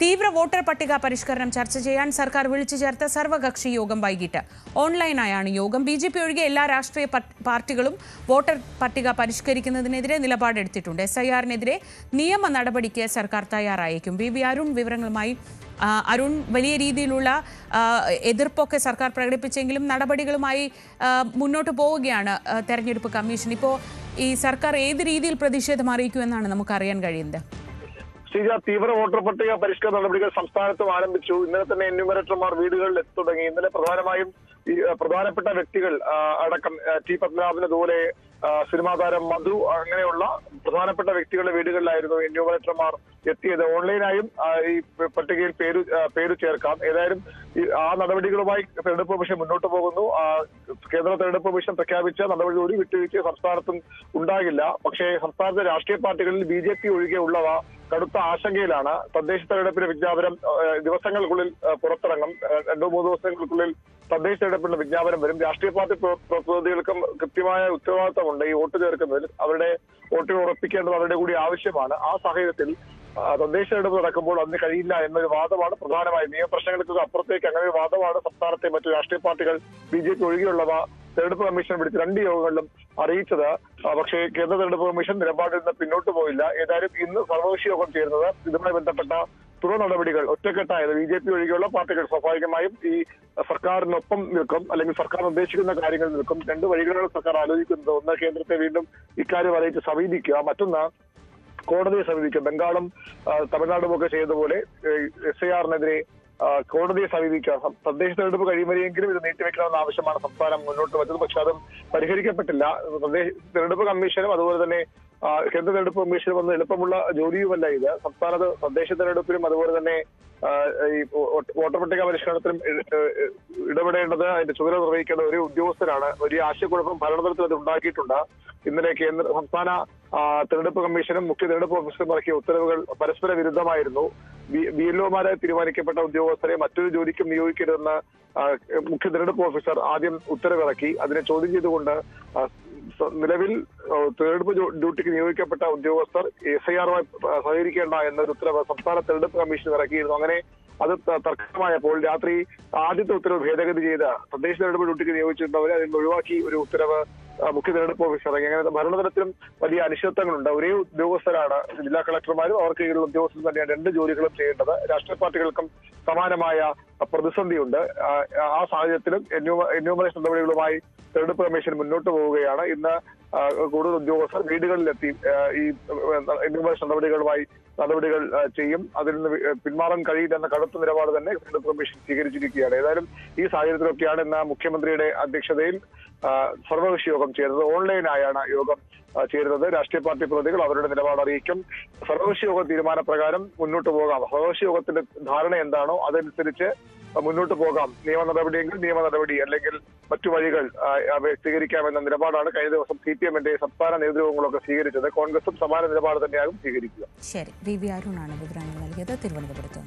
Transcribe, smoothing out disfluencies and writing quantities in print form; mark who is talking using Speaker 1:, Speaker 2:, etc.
Speaker 1: തീവ്ര വോട്ടർ പട്ടിക പരിഷ്കരണം ചർച്ച ചെയ്യാൻ സർക്കാർ വിളിച്ചു ചേർത്ത സർവകക്ഷി യോഗം വൈകിട്ട് ഓൺലൈനായാണ് യോഗം. ബിജെപി ഒഴികെ എല്ലാ രാഷ്ട്രീയ പാർട്ടികളും വോട്ടർ പട്ടിക പരിഷ്കരിക്കുന്നതിനെതിരെ നിലപാടെടുത്തിട്ടുണ്ട്. SIR-നെതിരെ നിയമ നടപടിക്ക് സർക്കാർ തയ്യാറായേക്കും. വി അരുൺ വിവരങ്ങളുമായി. അരുൺ, വലിയ രീതിയിലുള്ള എതിർപ്പൊക്കെ സർക്കാർ പ്രകടിപ്പിച്ചെങ്കിലും നടപടികളുമായി മുന്നോട്ട് പോവുകയാണ് തെരഞ്ഞെടുപ്പ് കമ്മീഷൻ. ഇപ്പോൾ ഈ സർക്കാർ ഏത് രീതിയിൽ പ്രതിഷേധം അറിയിക്കുമെന്നാണ് നമുക്കറിയാൻ കഴിയുന്നത്?
Speaker 2: തീവ്ര വോട്ടർ പട്ടിക പരിഷ്കരണ നടപടികൾ സംസ്ഥാനത്തും ആരംഭിച്ചു. ഇന്നലെ തന്നെ എന്യൂമറേറ്റർമാർ വീടുകളിൽ എത്തി തുടങ്ങി. ഇന്നലെ പ്രധാനമായും പ്രധാനപ്പെട്ട വ്യക്തികൾ അടക്കം ടി പത്മനാഭനതുപോലെ സിനിമാ താരം മധു അങ്ങനെയുള്ള പ്രധാനപ്പെട്ട വ്യക്തികളുടെ വീടുകളിലായിരുന്നു എന്യൂമറേറ്റർമാർ എത്തിയത്. ഓൺലൈനായും ഈ പട്ടികയിൽ പേര് ചേർക്കാം. ഏതായാലും ആ നടപടികളുമായി തെരഞ്ഞെടുപ്പ് കമ്മീഷൻ മുന്നോട്ട് പോകുന്നു. കേന്ദ്ര തെരഞ്ഞെടുപ്പ് കമ്മീഷൻ പ്രഖ്യാപിച്ച നടപടി ഒരു വിട്ടുവീഴ്ച സംസ്ഥാനത്തും ഉണ്ടാകില്ല. പക്ഷേ സംസ്ഥാനത്തെ രാഷ്ട്രീയ പാർട്ടികളിൽ BJP ഒഴികെയുള്ളവ കടുത്ത ആശങ്കയിലാണ്. തദ്ദേശ തെരഞ്ഞെടുപ്പിന്റെ വിജ്ഞാപനം ദിവസങ്ങൾക്കുള്ളിൽ പുറത്തിറങ്ങും. 2-3 ദിവസങ്ങൾക്കുള്ളിൽ തദ്ദേശ തെരഞ്ഞെടുപ്പിന്റെ വിജ്ഞാപനം വരും. രാഷ്ട്രീയ പാർട്ടി പ്രതിനിധികൾക്കും കൃത്യമായ ഉത്തരവാദിത്തമുണ്ട് ഈ വോട്ട് ചേർക്കുന്നതിൽ. അവരുടെ വോട്ടുകൾ ഉറപ്പിക്കേണ്ടത് അവരുടെ കൂടി ആവശ്യമാണ്. ആ സാഹചര്യത്തിൽ തദ്ദേശ തെരഞ്ഞെടുപ്പ് നടക്കുമ്പോൾ അതിന് കഴിയില്ല എന്നൊരു വാദമാണ് പ്രധാനമായും. നിയമപ്രശ്നങ്ങൾക്ക് അപ്പുറത്തേക്ക് അങ്ങനെ ഒരു വാദമാണ് സംസ്ഥാനത്തെ മറ്റു രാഷ്ട്രീയ പാർട്ടികൾ BJP ഒഴികെയുള്ളവ തെരഞ്ഞെടുപ്പ് കമ്മീഷൻ വിളിച്ച് 2 യോഗങ്ങളിലും അറിയിച്ചത്. പക്ഷേ കേന്ദ്ര തെരഞ്ഞെടുപ്പ് കമ്മീഷൻ നിലപാടിൽ നിന്ന് പിന്നോട്ട് പോയില്ല. ഏതായാലും ഇന്ന് സർവകക്ഷി യോഗം ചേരുന്നത് ഇതുമായി ബന്ധപ്പെട്ട തുടർ നടപടികൾ ഒറ്റക്കെട്ടായത് BJP ഒഴികെയുള്ള പാർട്ടികൾ സ്വാഭാവികമായും ഈ സർക്കാരിനൊപ്പം നിൽക്കും, അല്ലെങ്കിൽ സർക്കാർ നിർദ്ദേശിക്കുന്ന കാര്യങ്ങൾ നിൽക്കും. 2 വഴികളാണ് സർക്കാർ ആലോചിക്കുന്നത്. ഒന്ന്, കേന്ദ്രത്തെ വീണ്ടും ഇക്കാര്യം അറിയിച്ച് സമീപിക്കുക. മറ്റൊന്ന്, കോടതിയെ സമീപിക്കുക. ബംഗാളും തമിഴ്നാടും ഒക്കെ ചെയ്തതുപോലെ SIR-നെതിരെ കോടതിയെ സമീപിക്കുക. തദ്ദേശ തെരഞ്ഞെടുപ്പ് കഴിയുമ്പോഴെങ്കിലും ഇത് നീട്ടിവെക്കണമെന്ന ആവശ്യമാണ് സംസ്ഥാനം മുന്നോട്ട് വെച്ചത്. പക്ഷെ അതും പരിഹരിക്കപ്പെട്ടില്ല. തെരഞ്ഞെടുപ്പ് കമ്മീഷനും അതുപോലെ തന്നെ കേന്ദ്ര തെരഞ്ഞെടുപ്പ് കമ്മീഷനും ഒന്നും എളുപ്പമുള്ള ജോലിയുമല്ല ഇത്. സംസ്ഥാനത്ത് തദ്ദേശ തെരഞ്ഞെടുപ്പിനും അതുപോലെ തന്നെ ഈ വോട്ടർ പട്ടിക പരിഷ്കരണത്തിലും ഇടപെടേണ്ടത്, അതിന്റെ ചുമതല നിർവഹിക്കേണ്ട ഒരു ഉദ്യോഗസ്ഥരാണ്. വലിയ ആശയക്കുഴപ്പം ഭരണതലത്തിൽ അത് ഉണ്ടാക്കിയിട്ടുണ്ട്. ഇന്നലെ സംസ്ഥാന തെരഞ്ഞെടുപ്പ് കമ്മീഷനും മുഖ്യ തെരഞ്ഞെടുപ്പ് ഓഫീസറും ഇറക്കിയ ഉത്തരവുകൾ പരസ്പര വിരുദ്ധമായിരുന്നു. BLO-മാരായി തീരുമാനിക്കപ്പെട്ട ഉദ്യോഗസ്ഥരെ മറ്റൊരു ജോലിക്കും നിയോഗിക്കരുതെന്ന് മുഖ്യ തെരഞ്ഞെടുപ്പ് ഓഫീസർ ആദ്യം ഉത്തരവിറക്കി. അതിനെ ചോദ്യം ചെയ്തുകൊണ്ട് നിലവിൽ തെരഞ്ഞെടുപ്പ് ഡ്യൂട്ടിക്ക് നിയോഗിക്കപ്പെട്ട ഉദ്യോഗസ്ഥർ SIR-മായി സഹകരിക്കേണ്ട എന്നൊരു ഉത്തരവ് സംസ്ഥാന തെരഞ്ഞെടുപ്പ് കമ്മീഷൻ ഇറക്കിയിരുന്നു. അങ്ങനെ അത് തർക്കമായപ്പോൾ രാത്രി ആദ്യത്തെ ഉത്തരവ് ഭേദഗതി ചെയ്ത് തദ്ദേശ തെരഞ്ഞെടുപ്പ് ഡ്യൂട്ടിക്ക് നിയോഗിച്ചിട്ടുള്ളവരെ അതിൽ നിന്ന് ഒഴിവാക്കി ഒരു ഉത്തരവ് മുഖ്യ തെരഞ്ഞെടുപ്പ് ഓഫീസർ ഇറങ്ങി. അങ്ങനെ ഭരണതലത്തിലും വലിയ അനിശ്ചിതത്വങ്ങളുണ്ട്. ഒരേ ഉദ്യോഗസ്ഥരാണ് ജില്ലാ കളക്ടർമാരും അവർക്ക് കീഴിലുള്ള ഉദ്യോഗസ്ഥരും തന്നെയാണ് 2 ജോലികളും ചെയ്യേണ്ടത്. രാഷ്ട്രീയ പാർട്ടികൾക്കും സമാനമായ പ്രതിസന്ധിയുണ്ട്. ആ സാഹചര്യത്തിലും എന്യൂമറേഷൻ നടപടികളുമായി തെരഞ്ഞെടുപ്പ് കമ്മീഷൻ മുന്നോട്ട് പോവുകയാണ്. ഇന്ന് കൂടുതൽ ഉദ്യോഗസ്ഥർ വീടുകളിലെത്തി ഈ എന്യൂമറേഷൻ നടപടികൾ ചെയ്യും. അതിൽ നിന്ന് പിന്മാറാൻ കഴിയില്ലെന്ന കടുത്ത നിലപാട് തന്നെ തെരഞ്ഞെടുപ്പ് കമ്മീഷൻ സ്വീകരിച്ചിരിക്കുകയാണ്. ഏതായാലും ഈ സാഹചര്യത്തിലൊക്കെയാണ് ഇന്ന് മുഖ്യമന്ത്രിയുടെ അധ്യക്ഷതയിൽ സർവകക്ഷി യോഗം ചേരുന്നത്. ഓൺലൈനായാണ് യോഗം ചേരുന്നത്. രാഷ്ട്രീയ പാർട്ടി പ്രതിനിധികൾ അവരുടെ നിലപാട് അറിയിക്കും. സർവകക്ഷി യോഗ തീരുമാനപ്രകാരം മുന്നോട്ട് പോകാം. സർവകക്ഷി യോഗത്തിന്റെ ധാരണ എന്താണോ അതനുസരിച്ച് മുന്നോട്ട് പോകാം. നിയമ നടപടിയെങ്കിൽ നിയമ നടപടി, അല്ലെങ്കിൽ മറ്റു വഴികൾ സ്വീകരിക്കാമെന്ന നിലപാടാണ് കഴിഞ്ഞ ദിവസം CPM-ന്റെ സംസ്ഥാന നേതൃത്വങ്ങളൊക്കെ സ്വീകരിച്ചത്. കോൺഗ്രസും സമാന നിലപാട് തന്നെയാകും സ്വീകരിക്കുക.
Speaker 1: ശരി, വി അരുണാണ് വിവരങ്ങൾ നൽകിയത് തിരുവനന്തപുരത്ത്.